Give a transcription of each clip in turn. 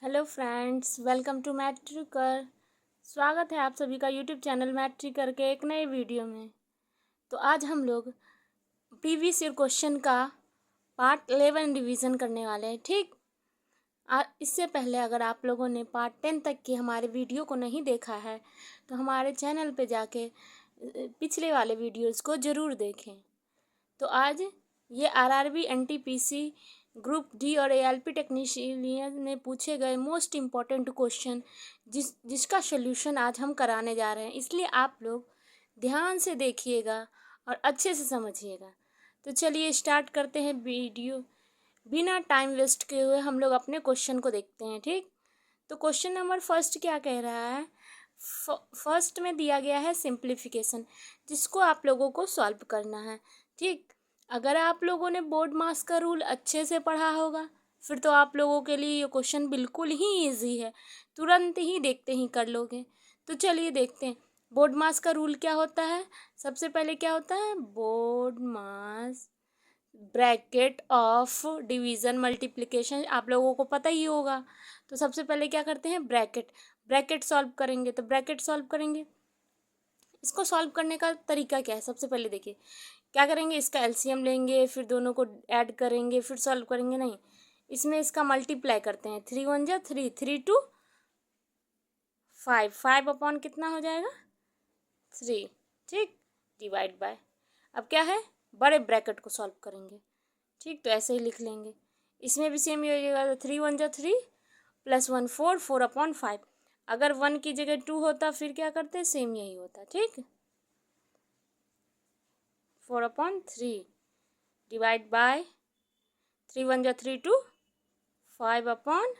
Hello friends, welcome to math tricker. स्वागत है आप सभी का यूट्यूब चैनल मैथ ट्रिकर के एक नए वीडियो में। तो आज हम लोग प्रीवियस ईयर क्वेश्चन का पार्ट 11 रिवीजन करने वाले हैं। ठीक, इससे पहले अगर आप लोगों ने पार्ट 10 तक के हमारे वीडियो को नहीं देखा है तो हमारे चैनल पे जाके पिछले वाले वीडियोज़ को ज़रूर देखें। तो आज ये आरआरबी एनटीपीसी ग्रुप डी और एएलपी टेक्नीशियन में पूछे गए मोस्ट इम्पॉर्टेंट क्वेश्चन जिसका सोल्यूशन आज हम कराने जा रहे हैं, इसलिए आप लोग ध्यान से देखिएगा और अच्छे से समझिएगा। तो चलिए स्टार्ट करते हैं वीडियो। बिना टाइम वेस्ट किए हुए हम लोग अपने क्वेश्चन को देखते हैं। ठीक, तो क्वेश्चन नंबर फर्स्ट क्या कह रहा है। फर्स्ट में दिया गया है सिंप्लीफिकेशन, जिसको आप लोगों को सॉल्व करना है। ठीक, अगर आप लोगों ने बोर्ड मास का रूल अच्छे से पढ़ा होगा फिर तो आप लोगों के लिए ये क्वेश्चन बिल्कुल ही इजी है, तुरंत ही देखते ही कर लोगे। तो चलिए देखते हैं बोर्ड मास का रूल क्या होता है। सबसे पहले क्या होता है, board mass bracket of division multiplication आप लोगों को पता ही होगा। तो सबसे पहले क्या करते हैं, ब्रैकेट सॉल्व करेंगे। तो ब्रैकेट सॉल्व करेंगे, इसको सॉल्व करने का तरीका क्या है। सबसे पहले देखिए क्या करेंगे, इसका एलसीएम लेंगे, फिर दोनों को ऐड करेंगे, फिर सॉल्व करेंगे। नहीं, इसमें इसका मल्टीप्लाई करते हैं। 3 1 जा 3, 3 2 5, 5 अपॉन कितना हो जाएगा 3। ठीक, डिवाइड बाय, अब क्या है, बड़े ब्रैकेट को सॉल्व करेंगे। ठीक, तो ऐसे ही लिख लेंगे। इसमें भी सेम ही हो जाएगा। 3 1 जा 3 प्लस 1 4, 4 अपॉन 5। अगर 1 की जगह 2 होता फिर क्या करते, सेम यही होता। ठीक, 4 अपॉन 3 डिवाइड बाय 3 1 जा 3 2, 5 अपॉन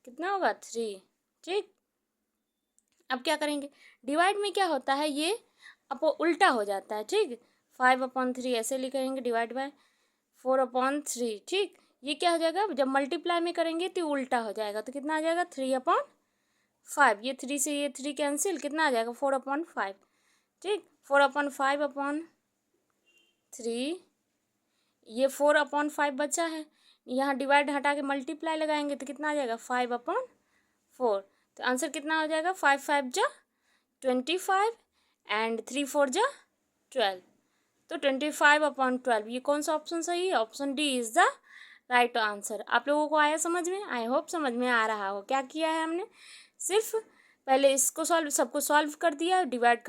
कितना होगा 3। ठीक, अब क्या करेंगे, डिवाइड में क्या होता है, ये अब वो उल्टा हो जाता है। ठीक, 5 अपॉन 3 ऐसे लिखेंगे, डिवाइड बाय 4 अपॉन 3। ठीक, ये क्या हो जाएगा, जब मल्टीप्लाई में करेंगे तो उल्टा हो जाएगा। तो कितना आ जाएगा 3 अपॉन 5। ये 3 से ये 3 कैंसिल, कितना आ जाएगा 4 अपॉन 5। ठीक, 4 अपॉन 5 अपॉन 3, ये 4 अपॉन 5 बचा है, यहाँ डिवाइड हटा के मल्टीप्लाई लगाएंगे तो कितना आ जाएगा 5 अपॉन 4। तो आंसर कितना हो जाएगा, 5 5 जा 25 एंड 3 4 जा 12। तो 25 अपॉन 12, ये कौन सा ऑप्शन सही है, option D is the right answer. आप लोगों को आया समझ में, आई होप समझ में आ रहा हो। क्या किया है हमने, सिर्फ पहले इसको सॉल्व, सबको सॉल्व कर दिया। डिवाइड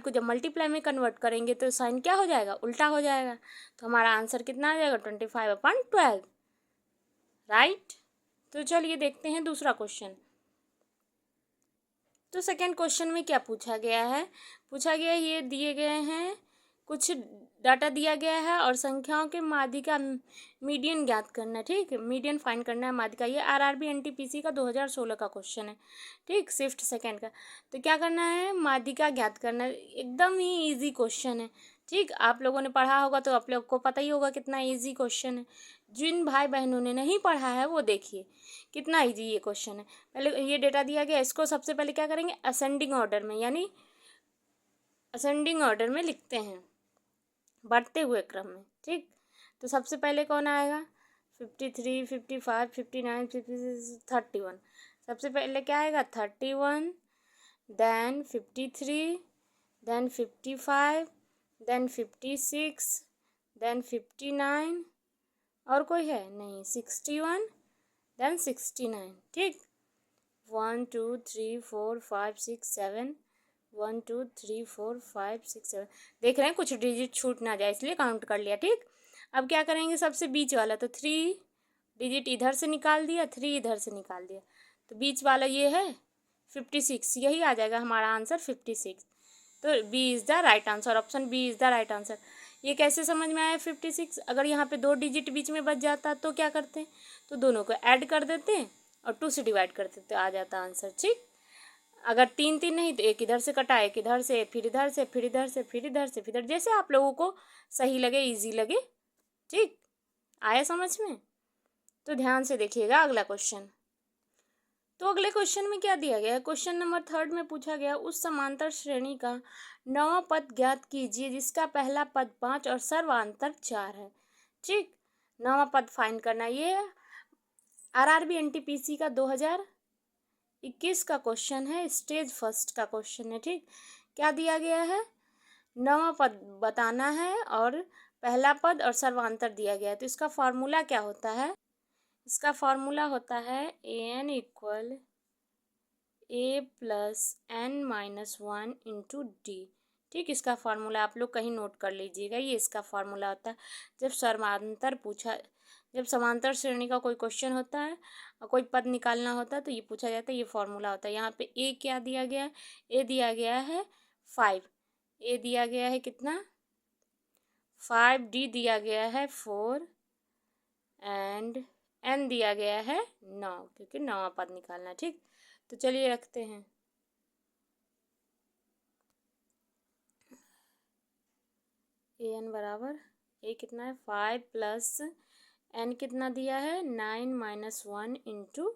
को जब मल्टीप्लाई में कन्वर्ट करेंगे तो साइन क्या हो जाएगा, उल्टा हो जाएगा। तो हमारा आंसर कितना आ जाएगा 25 अपॉन 12, राइट। तो चलिए देखते हैं दूसरा क्वेश्चन। तो सेकेंड क्वेश्चन में क्या पूछा गया है, ये दिए गए हैं कुछ डाटा दिया गया है और संख्याओं के माध्य का मीडियन ज्ञात करना है। ठीक, मीडियन फाइंड करना है माध्य का। ये आरआरबी एनटीपीसी का 2016 का क्वेश्चन है। ठीक, शिफ्ट सेकेंड का। तो क्या करना है, माध्य का ज्ञात करना है। एकदम ही इजी क्वेश्चन है। ठीक, आप लोगों ने पढ़ा होगा तो आप लोग को पता ही होगा कितना इजी क्वेश्चन है। जिन भाई बहनों ने नहीं पढ़ा है वो देखिए कितना इजी ये क्वेश्चन है। पहले ये डेटा दिया गया, इसको सबसे पहले क्या करेंगे, असेंडिंग ऑर्डर में, यानी असेंडिंग ऑर्डर में लिखते हैं, बढ़ते हुए क्रम में। ठीक, तो सबसे पहले कौन आएगा, 53 55 59 56 31। सबसे पहले क्या आएगा 31, देन 53, देन 55, देन 56, देन 59, और कोई है नहीं, 61, देन 69। ठीक, 1 2 3 4 5 6 7, 1 2 3 4 5 6 7। देख रहे हैं कुछ डिजिट छूट ना जाए इसलिए काउंट कर लिया। ठीक, अब क्या करेंगे, सबसे बीच वाला, तो 3 डिजिट इधर से निकाल दिया, 3 इधर से निकाल दिया, तो बीच वाला ये है 56, यही आ जाएगा हमारा आंसर 56। तो B is the right answer, option B is the right answer. ये कैसे समझ में आया 56, अगर यहाँ पे 2 डिजिट बीच में बच जाता तो क्या करते हैं, तो दोनों को ऐड कर देते हैं और 2 से डिवाइड कर देते, आ जाता आंसर। ठीक, अगर 3 3 नहीं तो एक इधर से कटा, एक इधर से, फिर इधर से, फिर इधर से, फिर इधर से, फिर इधर, जैसे आप लोगों को सही लगे, इजी लगे। ठीक, आया समझ में। तो ध्यान से देखिएगा अगला क्वेश्चन। तो अगले क्वेश्चन में क्या दिया गया है, क्वेश्चन नंबर 3 में पूछा गया, उस समांतर श्रेणी का 9वां पद ज्ञात कीजिए जिसका पहला पद 5 और सर्वांतर 4 है। ठीक, 9वां पद फाइंड करना। ये आरआरबी एनटीपीसी का 2021 का क्वेश्चन है, स्टेज फर्स्ट का क्वेश्चन है। ठीक, क्या दिया गया है, नवा पद बताना है और पहला पद और सर्वांतर दिया गया है। तो इसका फॉर्मूला क्या होता है, इसका फॉर्मूला होता है an equal a plus n minus one into D. ठीक, इसका फार्मूला आप लोग कहीं नोट कर लीजिएगा, ये इसका फार्मूला होता है। जब समांतर श्रेणी का कोई क्वेश्चन होता है और कोई पद निकालना होता है तो ये पूछा जाता है, ये फार्मूला होता है। यहाँ पे ए क्या दिया गया है, ए दिया गया है 5, ए दिया गया है कितना 5, डी दिया गया है 4 एंड एन दिया गया है 9, क्योंकि 9वां पद निकालना। ठीक, तो चलिए रखते हैं। ए एन बराबर ए कितना है 5 प्लस एन कितना दिया है 9 माइनस 1 इंटू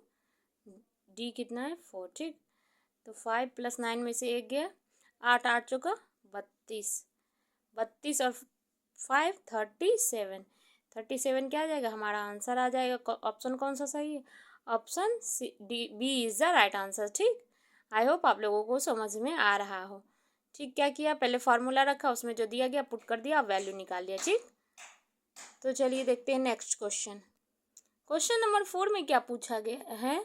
डी कितना है 4। ठीक, तो 5 प्लस 9 में से एक गया, 8 8 चौका 32, 32 और 5 37, 37 क्या आ जाएगा, हमारा आंसर आ जाएगा। ऑप्शन कौन सा सही है, option D B is the right answer. ठीक, आई होप आप लोगों को समझ में आ रहा हो। ठीक, क्या किया, पहले फार्मूला रखा, उसमें जो दिया गया पुट कर दिया, वैल्यू निकाल लिया। ठीक, तो चलिए देखते हैं नेक्स्ट क्वेश्चन। क्वेश्चन नंबर 4 में क्या पूछा गया है,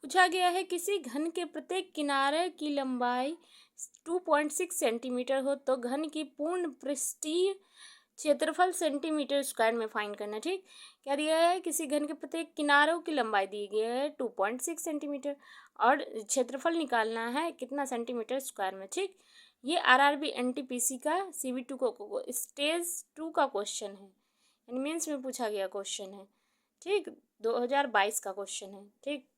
पूछा गया है किसी घन के प्रत्येक किनारे की लंबाई 2.6 सेंटीमीटर हो तो घन की पूर्ण पृष्ठीय क्षेत्रफल सेंटीमीटर स्क्वायर में फाइंड करना। ठीक, क्या दिया है, किसी घन के प्रत्येक किनारों की लंबाई दी गई है 2.6 सेंटीमीटर और क्षेत्रफल निकालना है कितना सेंटीमीटर स्क्वायर में। ठीक, ये आरआरबी एनटीपीसी का CV2 को स्टेज 2 का क्वेश्चन है, यानी मेंस में पूछा गया क्वेश्चन है। ठीक, 2022 का क्वेश्चन है। ठीक,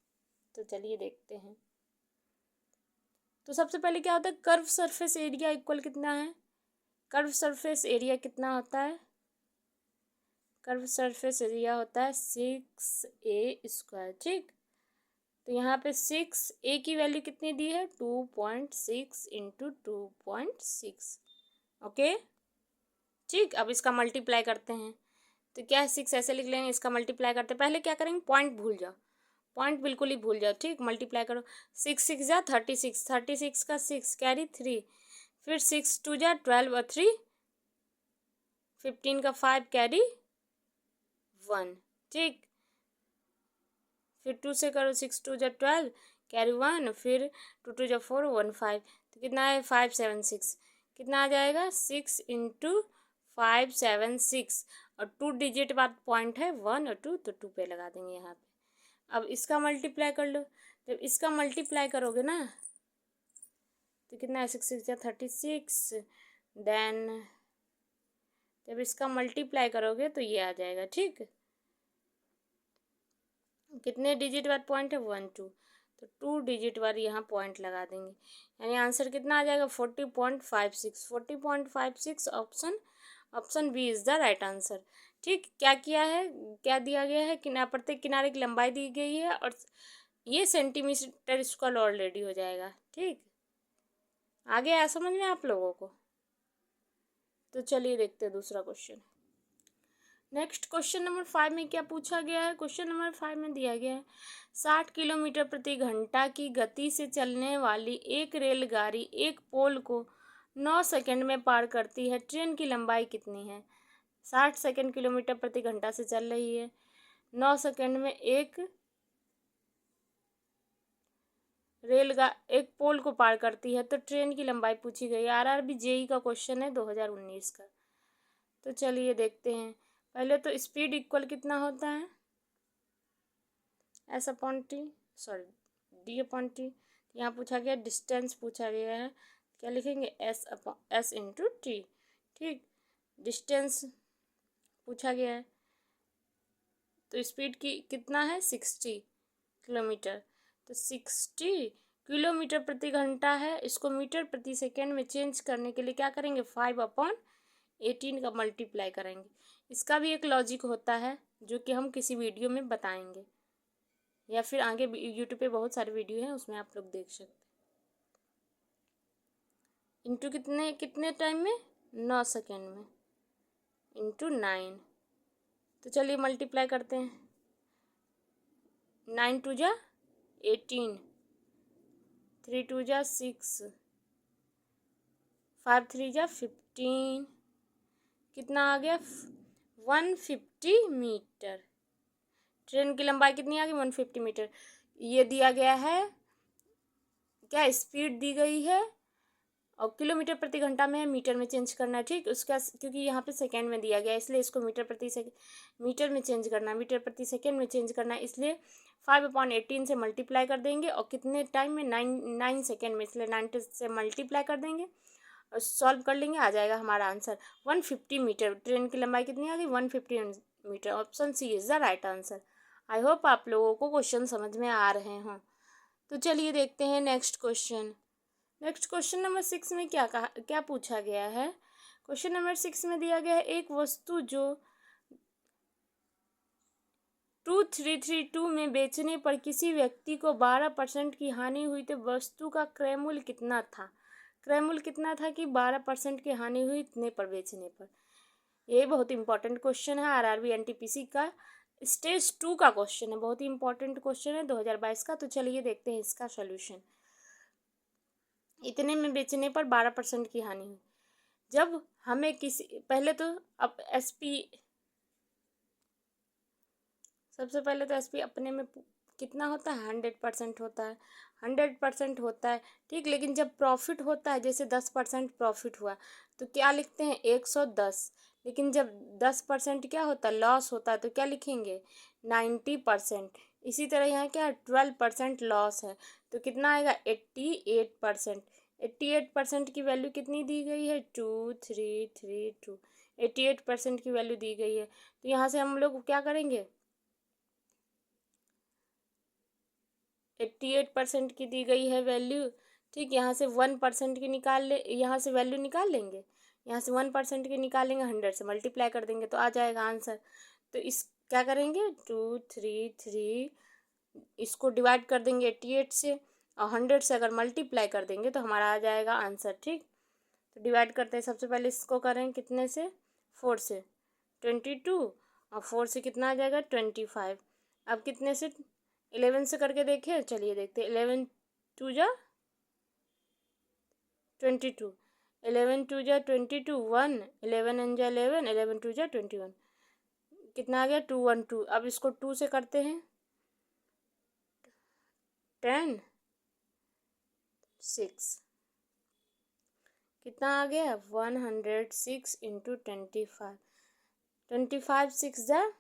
तो चलिए देखते हैं। तो सबसे पहले क्या होता है, कर्व सरफेस एरिया इक्वल कितना है, कर्व सरफेस एरिया कितना होता है, कर्व सरफेस एरिया होता है 6a²। ठीक, तो यहाँ पे 6a की वैल्यू कितनी दी है 2.6 इंटू 2.6। ओके, ठीक, अब इसका मल्टीप्लाई करते हैं तो क्या है 6 ऐसे लिख लेंगे, इसका मल्टीप्लाई करते हैं। पहले क्या करेंगे, पॉइंट भूल जाओ, पॉइंट बिल्कुल ही भूल जाओ। ठीक, मल्टीप्लाई करो, 6 6 जा 36, 36 का 6 कैरी 3, फिर 6 2 जा 12 और 3 15 का 5 कैरी 1। ठीक, फिर 2 से करो, 6 2 जा 12 कैरी 1, फिर 2 2 जा 4 1 5, तो कितना है 5 7 6, कितना आ जाएगा 6 इंटू 5 7 6 और 2 डिजिट बाद पॉइंट है 1 और 2, तो 2 पे लगा देंगे यहाँ पे। अब इसका मल्टीप्लाई कर लो, जब इसका मल्टीप्लाई करोगे ना तो कितना है 6 6 36, देन जब इसका मल्टीप्लाई करोगे तो ये आ जाएगा। ठीक, कितने डिजिट बाद पॉइंट है 1 2, तो 2 डिजिट बाद यहाँ पॉइंट लगा देंगे, यानी आंसर कितना आ जाएगा 40.56, 40.56। Option B is the right answer. ठीक, क्या किया है, क्या दिया गया है, प्रत्येक किनारे की लंबाई दी गई है और ये सेंटीमीटर स्क्वायर ऑलरेडी हो जाएगा। ठीक, आगे आया समझ में आप लोगों को। तो चलिए देखते हैं दूसरा क्वेश्चन। नेक्स्ट क्वेश्चन नंबर 5 में क्या पूछा गया है, क्वेश्चन नंबर 5 में दिया गया है 60 किलोमीटर प्रति घंटा की गति से चलने वाली एक रेलगाड़ी एक पोल को 9 सेकंड में पार करती है, ट्रेन की लंबाई कितनी है। 60 किलोमीटर प्रति घंटा से चल रही है, 9 सेकंड में एक एक पोल को पार करती है, तो ट्रेन की लंबाई पूछी गई है। आरआरबी जेई का क्वेश्चन है 2019 का। तो चलिए देखते हैं, पहले तो स्पीड इक्वल कितना होता है S upon T, sorry D upon T. यहाँ पूछा गया डिस्टेंस पूछा गया है, क्या लिखेंगे एस इंटू टी। ठीक, डिस्टेंस पूछा गया है तो स्पीड की कितना है 60 किलोमीटर, तो 60 किलोमीटर प्रति घंटा है, इसको मीटर प्रति सेकेंड में चेंज करने के लिए क्या करेंगे 5/18 का मल्टीप्लाई करेंगे। इसका भी एक लॉजिक होता है जो कि हम किसी वीडियो में बताएंगे, या फिर आगे यूट्यूब पे बहुत सारे वीडियो हैं उसमें आप लोग देख सकते हैं। इंटू कितने कितने टाइम में 9 सेकेंड में इंटू 9, तो चलिए मल्टीप्लाई करते हैं। 9 2 जा 18, 3 2 जा 6, 5 3 जा 15, कितना आ गया 150 मीटर। ट्रेन की लंबाई कितनी आ गई 150 मीटर। ये दिया गया है क्या, स्पीड दी गई है और किलोमीटर प्रति घंटा में है, मीटर में चेंज करना है, ठीक। उसका क्योंकि यहाँ पे सेकंड में दिया गया है इसलिए इसको मीटर में चेंज करना है, मीटर प्रति सेकंड में चेंज करना है, इसलिए 5/18 से मल्टीप्लाई कर देंगे और कितने टाइम में 9 सेकेंड में, इसलिए 90 से मल्टीप्लाई कर देंगे और सॉल्व कर लेंगे, आ जाएगा हमारा आंसर 150 मीटर। ट्रेन की लंबाई कितनी आ गई 150 मीटर। Option C is the right answer. I hope आप लोगों को क्वेश्चन समझ में आ रहे हों। तो चलिए देखते हैं next question. Next question number 6 में क्या पूछा गया है। क्वेश्चन नंबर 6 में दिया गया है एक वस्तु जो 2332 में बेचने पर किसी व्यक्ति को 12% की हानि हुई तो वस्तु का क्रय मूल्य कितना था। क्रय मूल्य कितना था कि 12% की हानि हुई इतने पर बेचने पर। ये बहुत इंपॉर्टेंट क्वेश्चन है, आरआरबी एनटीपीसी का स्टेज 2 का क्वेश्चन है, बहुत ही इंपॉर्टेंट क्वेश्चन है 2022 का। तो चलिए देखते हैं इसका सोल्यूशन। इतने में बेचने पर 12% की हानि हुई। जब हमें किसी पहले तो अब एसपी, सबसे पहले तो एसपी अपने में कितना होता है 100% होता है, 100% होता है, ठीक। लेकिन जब प्रॉफिट होता है जैसे 10% प्रॉफिट हुआ तो क्या लिखते हैं 110। लेकिन जब 10% क्या होता है लॉस होता है तो क्या लिखेंगे 90%। इसी तरह यहाँ क्या 12% लॉस है तो कितना आएगा 88%। 88% की वैल्यू कितनी दी गई है 2332। 88% की वैल्यू दी गई है तो यहाँ से हम लोग क्या करेंगे 88% की दी गई है वैल्यू, ठीक। यहाँ से 1% की यहाँ से वैल्यू निकाल लेंगे, यहाँ से 1% की निकालेंगे, 100 से मल्टीप्लाई कर देंगे तो आ जाएगा आंसर। तो इस क्या करेंगे 233 इसको डिवाइड कर देंगे 88 से और 100 से अगर मल्टीप्लाई कर देंगे तो हमारा आ जाएगा आंसर, ठीक। तो डिवाइड करते हैं, सबसे पहले इसको करें कितने से 4 से 22 और 4 से कितना आ जाएगा 25। अब कितने से 11 से करके देखें, चलिए देखते हैं। 11 2 जा 22, 11 2 जा 22, 1 11 1 जा 11, 11 2 जा 21, कितना आ गया 212। अब इसको 2 से करते हैं 10 6, कितना आ गया 106 इंटू 25, 25 6 जा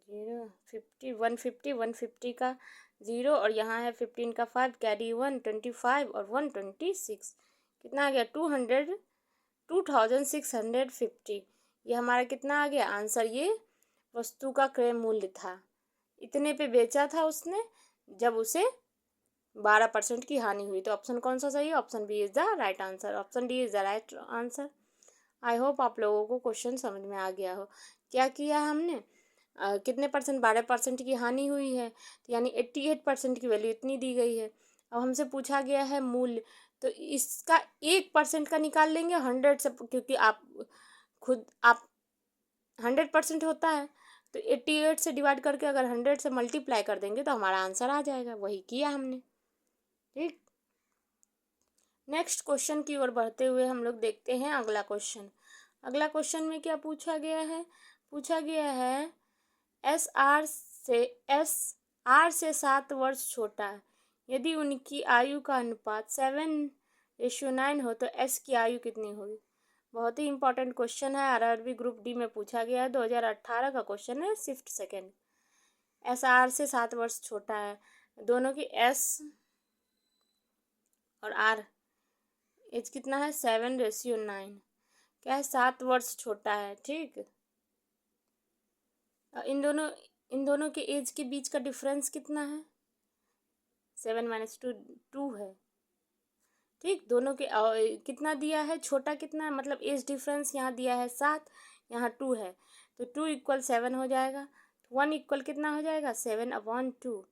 0 50, 150, 150 का 0 और यहाँ है 15 का 5 कैरी 1 25 और 126, कितना आ गया 2650। ये हमारा कितना आ गया आंसर। ये वस्तु का क्रय मूल्य था, इतने पे बेचा था उसने जब उसे 12% की हानि हुई। तो ऑप्शन कौन सा सही है, option B is the right answer, option D is the right answer. I hope आप लोगों को क्वेश्चन समझ में आ गया हो। क्या किया हमने कितने परसेंट 12% की हानि हुई है तो यानी 88% की वैल्यू इतनी दी गई है। अब हमसे पूछा गया है मूल्य, तो इसका 1% का निकाल लेंगे 100 से, क्योंकि आप 100% होता है तो 88 से डिवाइड करके अगर 100 से मल्टीप्लाई कर देंगे तो हमारा आंसर आ जाएगा। वही किया हमने, ठीक। नेक्स्ट क्वेश्चन की ओर बढ़ते हुए हम लोग देखते हैं अगला क्वेश्चन। अगला क्वेश्चन में क्या पूछा गया है, पूछा गया है एस आर से 7 वर्ष छोटा है, यदि उनकी आयु का अनुपात 7:9 हो तो एस की आयु कितनी होगी। बहुत ही इंपॉर्टेंट क्वेश्चन है, आरआरबी ग्रुप डी में पूछा गया है, 2018 का क्वेश्चन है, शिफ्ट सेकेंड। एस आर से 7 वर्ष छोटा है, दोनों की एस और आर एज कितना है 7:9, क्या है 7 वर्ष छोटा है, ठीक। इन दोनों के एज के बीच का डिफरेंस कितना है 7 - 2 है, ठीक। दोनों के कितना दिया है, छोटा कितना है, मतलब एज डिफरेंस यहाँ दिया है 7, यहाँ 2 है तो 2 = 7 हो जाएगा। 1 = कितना हो जाएगा 7/2,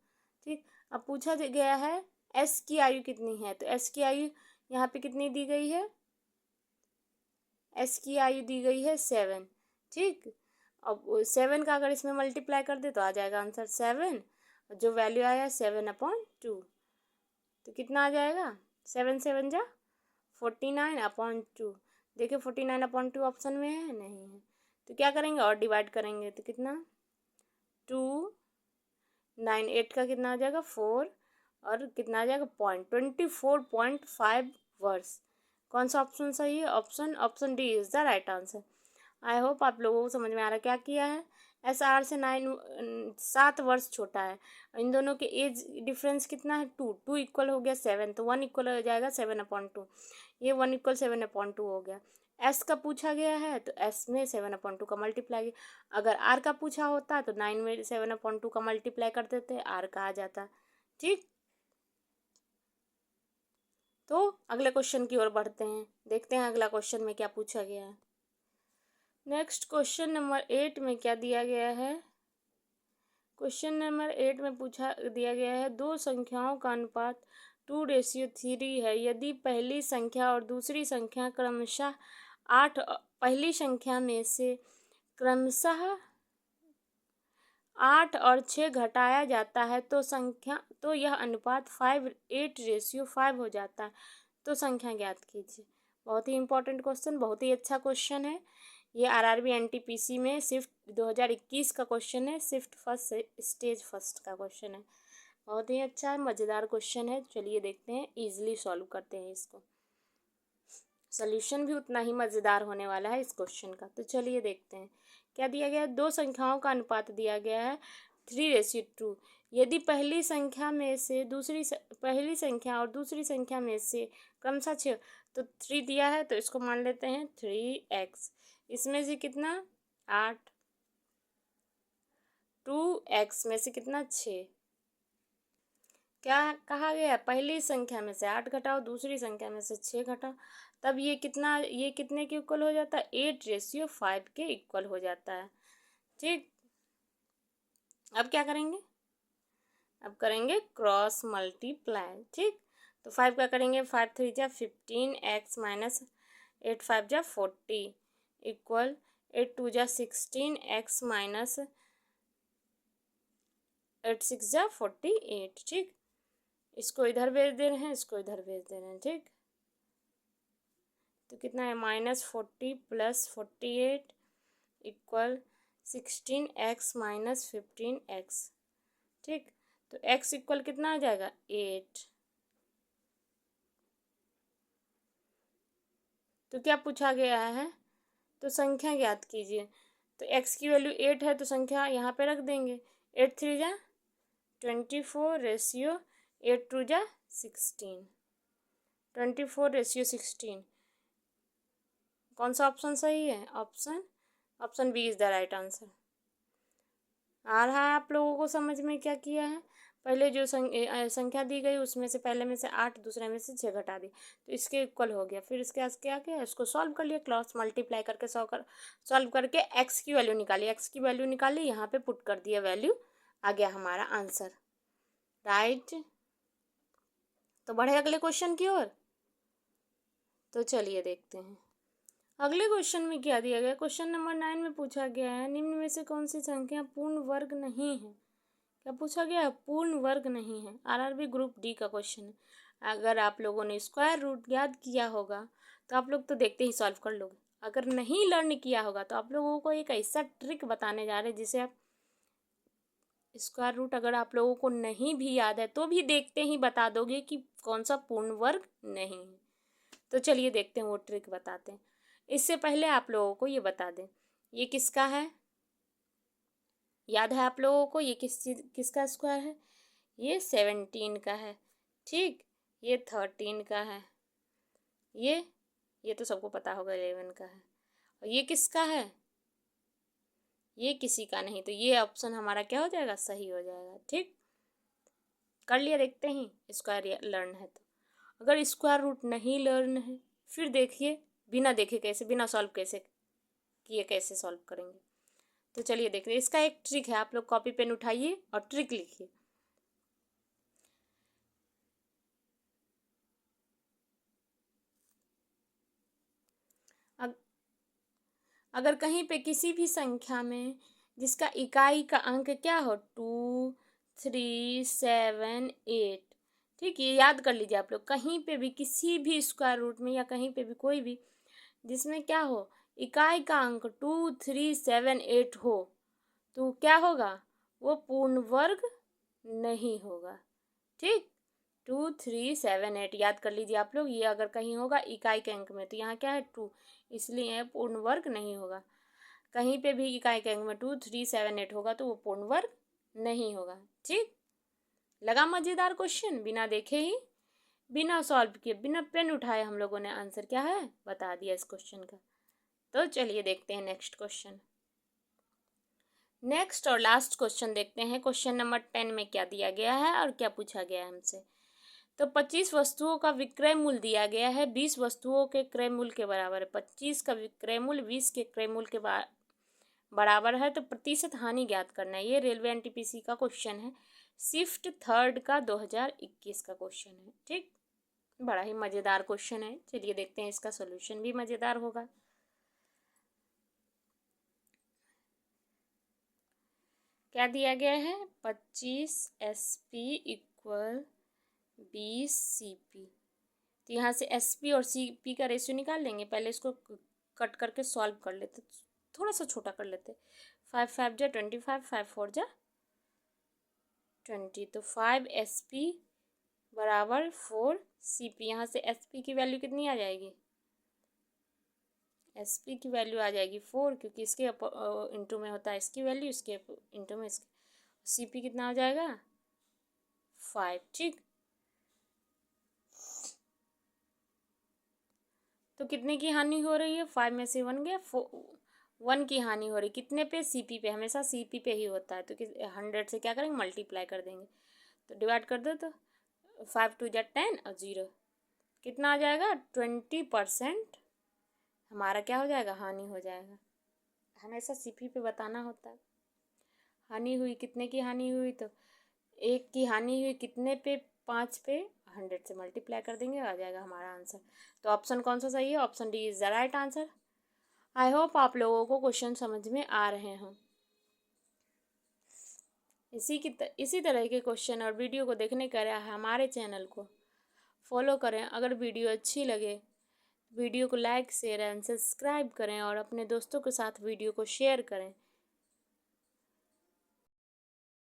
ठीक। अब पूछा गया है एस की आयु कितनी है, तो एस की आयु यहाँ पे कितनी दी गई है, एस की आयु दी गई है 7, ठीक। अब 7 का अगर इसमें मल्टीप्लाई कर दे तो आ जाएगा आंसर 7, जो वैल्यू आया 7/2, तो कितना आ जाएगा 7 7 जा 49/2। देखिए 49/2 ऑप्शन में है, नहीं है, तो क्या करेंगे और डिवाइड करेंगे तो कितना 2 9 8 का कितना आ जाएगा 4, और कितना आ जाएगा 24.5 वर्स। कौन सा ऑप्शन सही है? Option D is the right answer. I hope आप लोगों को समझ में आ रहा है क्या किया है। SR से 7 वर्ष छोटा है, इन दोनों के एज डिफरेंस कितना है 2, 2 इक्वल हो गया 7, तो 1 इक्वल हो जाएगा 7/2, ये 1 इक्वल 7/2 हो गया। S का पूछा गया है तो S में 7/2 का मल्टीप्लाई, अगर R का पूछा होता तो 9 में 7/2 का मल्टीप्लाई कर देते, R का आ जाता। ठीक, तो अगले क्वेश्चन की ओर बढ़ते हैं, देखते हैं अगला क्वेश्चन में क्या पूछा गया है। नेक्स्ट क्वेश्चन नंबर 8 में क्या दिया गया है? क्वेश्चन नंबर 8 में पूछा दिया गया है, दो संख्याओं का अनुपात 2:3 है। यदि पहली संख्या और दूसरी संख्या क्रमशः 8 पहली संख्या में से क्रमशः 8 और 6 घटाया जाता है तो यह अनुपात 5:8 हो जाता है, तो संख्या ज्ञात कीजिए। बहुत ही इंपॉर्टेंट क्वेश्चन, बहुत ही अच्छा क्वेश्चन है ये। RRB NTPC में शिफ्ट 2021 का क्वेश्चन है, शिफ्ट फर्स्ट स्टेज फर्स्ट का क्वेश्चन है। बहुत ही अच्छा है, मज़ेदार क्वेश्चन है। चलिए देखते हैं, इजीली सॉल्व करते हैं इसको। सोल्यूशन भी उतना ही मज़ेदार होने वाला है इस क्वेश्चन का। तो चलिए देखते हैं क्या दिया गया है। दो संख्याओं का अनुपात दिया गया है 3:2। यदि पहली संख्या और दूसरी संख्या में से क्रमशः 6, तो 3 दिया है तो इसको मान लेते हैं 3x। इसमें से कितना 8, 2x में से कितना 6। क्या कहा गया? पहली संख्या में से 8 घटाओ, दूसरी संख्या में से 6 घटाओ, तब ये कितने के इक्वल हो जाता है? 8:5 के इक्वल हो जाता है। ठीक, अब क्या करेंगे? अब करेंगे क्रॉस मल्टीप्लाई। ठीक, तो 5 का करेंगे, 5 3 जा 15, x माइनस 8 5 जा 40 इक्वल 8 2 जा 16, x माइनस 8 6 जा 48। ठीक, इसको इधर भेज दे रहे हैं, इसको इधर भेज दे रहे हैं। ठीक, तो कितना है -40 + 48 इक्वल 16x माइनस 15x। ठीक, तो x इक्वल कितना आ जाएगा 8। तो क्या पूछा गया है? तो संख्या ज्ञात कीजिए। तो x की वैल्यू 8 है तो संख्या यहाँ पे रख देंगे। 8 3 जा 24 रेशियो 8 2 जा 16, 24:16। कौन सा ऑप्शन सही है? Option B is the right answer. आ रहा है आप लोगों को समझ में क्या किया है? पहले जो संख्या दी गई उसमें से पहले में से 8, दूसरे में से 6 घटा दी, तो इसके इक्वल हो गया। फिर इसके क्या किया? इसको सॉल्व कर लिया, क्रॉस मल्टीप्लाई करके सॉल्व करके एक्स की वैल्यू निकाली, यहाँ पे पुट कर दिया वैल्यू, आ गया हमारा आंसर। राइट, तो बढ़े अगले क्वेश्चन की ओर। तो चलिए देखते हैं अगले क्वेश्चन में क्या दिया गया। क्वेश्चन नंबर 9 में पूछा गया है, निम्न में से कौन सी संख्या पूर्ण वर्ग नहीं है? क्या पूछा गया है? पूर्ण वर्ग नहीं है। RRB ग्रुप डी का क्वेश्चन है। अगर आप लोगों ने स्क्वायर रूट याद किया होगा तो आप लोग तो देखते ही सॉल्व कर लोगे। अगर नहीं लर्न किया होगा तो आप लोगों को एक ऐसा ट्रिक बताने जा रहे हैं जिसे आप स्क्वायर रूट अगर आप लोगों को नहीं भी याद है तो भी देखते ही बता दोगे कि कौन सा पूर्ण वर्ग नहीं है। तो चलिए देखते हैं, वो ट्रिक बताते हैं। इससे पहले आप लोगों को ये बता दें, ये किसका है? याद है आप लोगों को ये किसका स्क्वायर है? ये 17 का है। ठीक, ये 13 का है, ये तो सबको पता होगा 11 का है। और ये किसका है? ये किसी का नहीं, तो ये ऑप्शन हमारा क्या हो जाएगा? सही हो जाएगा। ठीक, कर लिया। देखते ही स्क्वायर लर्न है तो। अगर स्क्वायर रूट नहीं लर्न है फिर देखिए, बिना देखे कैसे, बिना सॉल्व कैसे किए कैसे सॉल्व करेंगे। तो चलिए देखते हैं, इसका एक ट्रिक है। आप लोग कॉपी पेन उठाइए और ट्रिक लिखिए। अगर कहीं पे किसी भी संख्या में जिसका इकाई का अंक क्या हो 2, 3, 7, 8, ठीक, ये याद कर लीजिए आप लोग। कहीं पे भी किसी भी स्क्वायर रूट में या कहीं पे भी कोई भी जिसमें क्या हो इकाई का अंक 2, 3, 7, 8 हो तो क्या होगा, वो पूर्ण वर्ग नहीं होगा। ठीक, 2, 3, 7, 8 याद कर लीजिए आप लोग। ये अगर कहीं होगा इकाई के अंक में तो यहाँ क्या है 2, इसलिए यह पूर्ण वर्ग नहीं होगा। कहीं पे भी इकाई के अंक में 2, 3, 7, 8 होगा तो वो पूर्ण वर्ग नहीं होगा। ठीक, लगा मज़ेदार क्वेश्चन? बिना देखे ही, बिना सॉल्व किए, बिना पेन उठाए हम लोगों ने आंसर क्या है बता दिया इस क्वेश्चन का। तो चलिए देखते हैं नेक्स्ट क्वेश्चन। नेक्स्ट और लास्ट क्वेश्चन देखते हैं। क्वेश्चन नंबर 10 में क्या दिया गया है और क्या पूछा गया है हमसे। तो 25 वस्तुओं का विक्रय मूल्य दिया गया है 20 वस्तुओं के क्रय मूल्य के बराबर है। 25 का विक्रय मूल्य 20 के क्रय मूल्य के बराबर है तो प्रतिशत हानि ज्ञात करना है। ये रेलवे एनटीपीसी का क्वेश्चन है, शिफ्ट थर्ड का 2021 का क्वेश्चन है। ठीक, बड़ा ही मज़ेदार क्वेश्चन है। चलिए देखते हैं इसका सोल्यूशन भी मज़ेदार होगा। क्या दिया गया है 25 SP इक्वल 20 CP। तो यहाँ से SP और CP का रेशियो निकाल लेंगे। पहले इसको कट करके सॉल्व कर लेते, थोड़ा सा छोटा कर लेते। 5 5 जा 25, 5 4 जा 20, तो 5 SP बराबर 4 CP। यहाँ से SP की वैल्यू कितनी आ जाएगी, SP की वैल्यू आ जाएगी 4, क्योंकि इसके इंटू में होता है इसकी वैल्यू, इसके इंटू में इसके। CP कितना हो जाएगा 5। ठीक, तो कितने की हानि हो रही है, 5 में से 1 गया, 1 की हानि हो रही। कितने पे, CP पे, हमेशा CP पे ही होता है। तो 100 से क्या करेंगे मल्टीप्लाई कर देंगे, तो डिवाइड कर दो। तो 5 2 जा 10 और 0 कितना आ जाएगा 20% हमारा क्या हो जाएगा हानि हो जाएगा। हमेशा CP पे बताना होता है। हानि हुई, कितने की हानि हुई, तो 1 की हानि हुई कितने पे, 5 पे, 100 से मल्टीप्लाई कर देंगे, आ जाएगा हमारा आंसर। तो ऑप्शन कौन सा सही है, option D is the right answer. I hope आप लोगों को क्वेश्चन समझ में आ रहे हों। इसी तरह के क्वेश्चन और वीडियो को देखने के लिए हमारे चैनल को फॉलो करें। अगर वीडियो अच्छी लगे वीडियो को लाइक शेयर एंड सब्सक्राइब करें और अपने दोस्तों के साथ वीडियो को शेयर करें।